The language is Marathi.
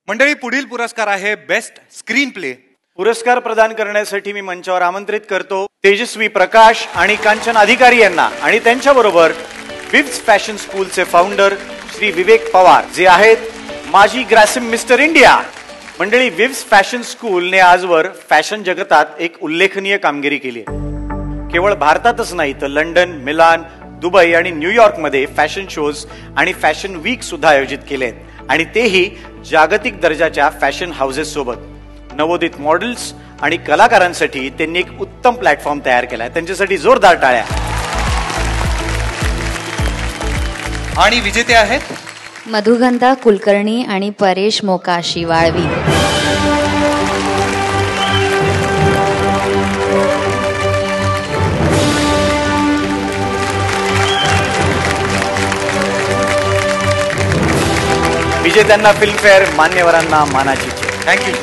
मंडळी, पुढील पुरस्कार आहे बेस्ट स्क्रीन प्ले. पुरस्कार प्रदान करण्यासाठी मी मंचावर आमंत्रित करतो तेजस्वी प्रकाश आणि कांचन अधिकारी यांना आणि त्यांच्याबरोबर विव्स फॅशन स्कूलचे फाउंडर श्री विवेक पवार, जे आहेत माजी ग्रॅसिम मिस्टर इंडिया. मंडळी, विव्स फॅशन स्कूलने आजवर फॅशन जगतात एक उल्लेखनीय कामगिरी केली आहे. केवळ भारतातच नाही तर लंडन, मिलान, दुबई आणि न्यूयॉर्क मध्ये फॅशन शोज आणि फॅशन वीक सुद्धा आयोजित केले आहेत आणि तेही जागतिक दर्जाच्या फॅशन हाऊसेस सोबत. नवोदित मॉडेल्स आणि कलाकारांसाठी त्यांनी एक उत्तम प्लॅटफॉर्म तयार केलाय. त्यांच्यासाठी जोरदार टाळ्या. आणि विजेते आहेत मधुगंधा कुलकर्णी आणि परेश मोकाशी वाळवी. विजेत्यांना फिल्मफेअर, मान्यवरांना मानाची. थँक्यू.